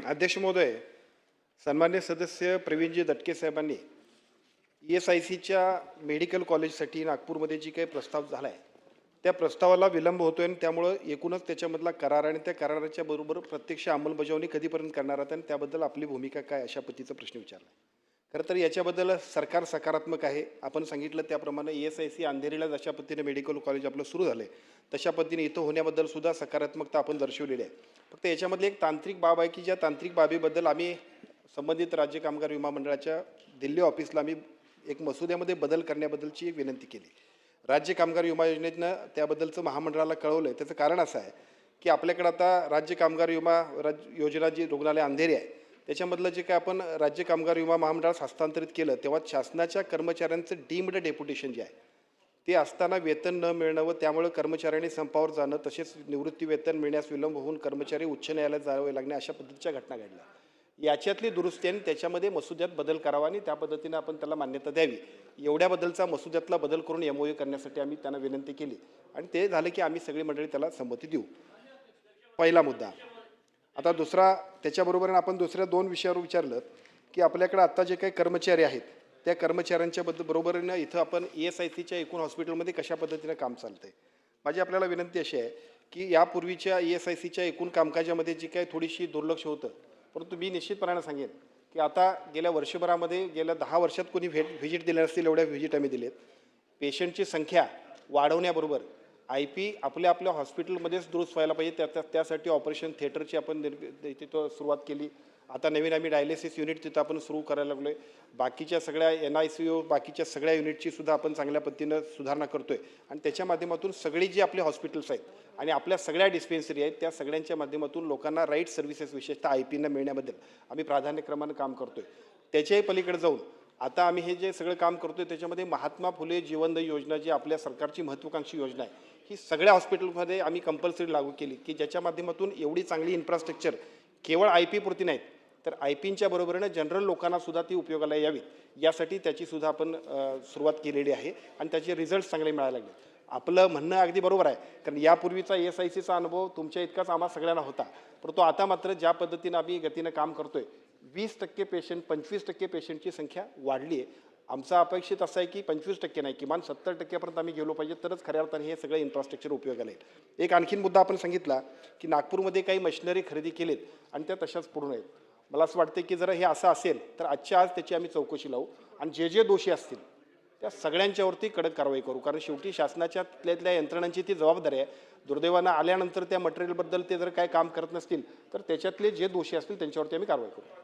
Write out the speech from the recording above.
अध्यक्ष महोदय, सन्मान्य सदस्य प्रवीणजी दटके साहेबांनी ESICच्या मेडिकल कॉलेजसाठी नागपूरमध्ये जी काही प्रस्ताव झाला आहे त्या प्रस्तावाला विलंब होतोय आणि त्यामुळे एकूणच त्याच्यामधला करार आणि त्या कराराच्या बरोबर प्रत्यक्ष अंमलबजावणी कधीपर्यंत करणार आहात आणि त्याबद्दल आपली भूमिका काय अशा पद्धतीचा प्रश्न विचारला. खरं तर याच्याबद्दल सरकार सकारात्मक आहे. आपण सांगितलं त्याप्रमाणे ESIC अंधेरीला जशा पद्धतीने मेडिकल कॉलेज आपलं सुरू झालं तशा पद्धतीने इथं होण्याबद्दल सुद्धा सकारात्मकता आपण दर्शवलेली आहे. फक्त याच्यामधली एक तांत्रिक बाब आहे की ज्या तांत्रिक बाबीबद्दल आम्ही संबंधित राज्य कामगार विमा मंडळाच्या दिल्ली ऑफिसला आम्ही एक मसुद्यामध्ये बदल करण्याबद्दलची एक विनंती केली. राज्य कामगार विमा योजनेतनं त्याबद्दलचं महामंडळाला कळवलं आहे. त्याचं कारण असं आहे की आपल्याकडे आता राज्य कामगार विमा योजना जी रुग्णालय अंधेरी आहे त्याच्यामधलं जे काय आपण राज्य कामगार विमा महामंडळास हस्तांतरित केलं तेव्हा शासनाच्या कर्मचाऱ्यांचं डीम्ड डेप्युटेशन जे आहे ते असताना वेतन न मिळणं व त्यामुळे कर्मचाऱ्यांनी संपावर जाणं तसेच निवृत्ती वेतन मिळण्यास विलंब होऊन कर्मचारी उच्च न्यायालयात जावे लागणे अशा पद्धतीच्या घटना घडल्या. याच्यातली दुरुस्ती आणि त्याच्यामध्ये मसुद्यात बदल करावा आणि त्या पद्धतीने आपण त्याला मान्यता द्यावी एवढ्याबद्दलचा मसुद्यातला बदल करून MOU करण्यासाठी आम्ही त्यांना विनंती केली आणि ते झालं की आम्ही सगळी मंडळी त्याला संमती देऊ. पहिला मुद्दा. आता दुसरा त्याच्याबरोबर आपण दुसऱ्या दोन विषयावर विचारलं की आपल्याकडे आत्ता जे काही कर्मचारी आहेत त्या कर्मचाऱ्यांच्या बरोबरीनं इथं आपण ESICच्या एकूण हॉस्पिटलमध्ये कशा पद्धतीनं काम चालतं आहे. माझी आपल्याला विनंती अशी आहे की यापूर्वीच्या ESICच्या एकूण कामकाजामध्ये जी काही थोडीशी दुर्लक्ष होतं परंतु मी निश्चितपणाने सांगेन की आता गेल्या वर्षभरामध्ये गेल्या 10 वर्षात कोणी व्हिजिट दिल्या नसतील एवढ्या व्हिजिट आम्ही दिलेत. पेशंटची संख्या वाढवण्याबरोबर IP आपल्या हॉस्पिटलमध्येच दुरुस्त व्हायला पाहिजे. त्यासाठी ऑपरेशन थिएटरची आपण तिथं सुरुवात केली. आता नवीन आम्ही डायलिसिस युनिट तिथं आपण सुरू करायला लागलो आहे. बाकीच्या सगळ्या NICU बाकीच्या सगळ्या युनिटची सुद्धा आपण चांगल्या पद्धतीनं सुधारणा करतो आहे आणि त्याच्या माध्यमातून सगळी जी आपली हॉस्पिटल्स आहेत आणि आपल्या सगळ्या डिस्पेन्सरी आहेत त्या सगळ्यांच्या माध्यमातून लोकांना राईट सर्व्हिसेस विशेषतः IPना मिळण्याबद्दल आम्ही प्राधान्यक्रमानं काम करतो आहे. त्याच्याही पलीकडे जाऊन आता आम्ही हे जे सगळं काम करतो आहे त्याच्यामध्ये महात्मा फुले जीवनदायी योजना जी आपल्या सरकारची महत्त्वाकांक्षी योजना आहे ही सगळ्या हॉस्पिटलमध्ये आम्ही कंपल्सरी लागू केली की ज्याच्या माध्यमातून एवढी चांगली इन्फ्रास्ट्रक्चर केवळ IP पुरती नाहीत तर IPच्या बरोबरीनं जनरल लोकांना सुद्धा ती उपयोगाला यावी यासाठी त्याची सुद्धा आपण सुरुवात केलेली आहे आणि त्याचे रिझल्ट चांगले मिळायला लागले. आपलं म्हणणं अगदी बरोबर आहे कारण यापूर्वीचा ESICचा अनुभव तुमच्या इतकाच आम्हा सगळ्यांना होता परंतु आता मात्र ज्या पद्धतीनं आम्ही गतीनं काम करतोय 20% पेशंट 25% पेशंटची संख्या वाढली आहे. आमचा अपेक्षित असं आहे की 25% नाही किमान 70% आम्ही गेलो पाहिजे तरच खऱ्या अर्थाने हे सगळं इन्फ्रास्ट्रक्चर उपयोगाला येईल. एक आणखीन मुद्दा आपण सांगितला की नागपूरमध्ये काही मशिनरी खरेदी केलीत आणि त्या तशाच पूर्ण आहेत. मला असं वाटतं की जर हे असं असेल तर आजच्या आज त्याची आम्ही चौकशी लावू आणि जे दोषी असतील त्या सगळ्यांच्यावरती कडक कारवाई करू कारण शेवटी शासनाच्या तिथल्या यंत्रणांची ती जबाबदारी आहे. दुर्दैवानं आल्यानंतर त्या मटेरियलबद्दल ते जर काय काम करत नसतील तर त्याच्यातले जे दोषी असतील त्यांच्यावरती आम्ही कारवाई करू.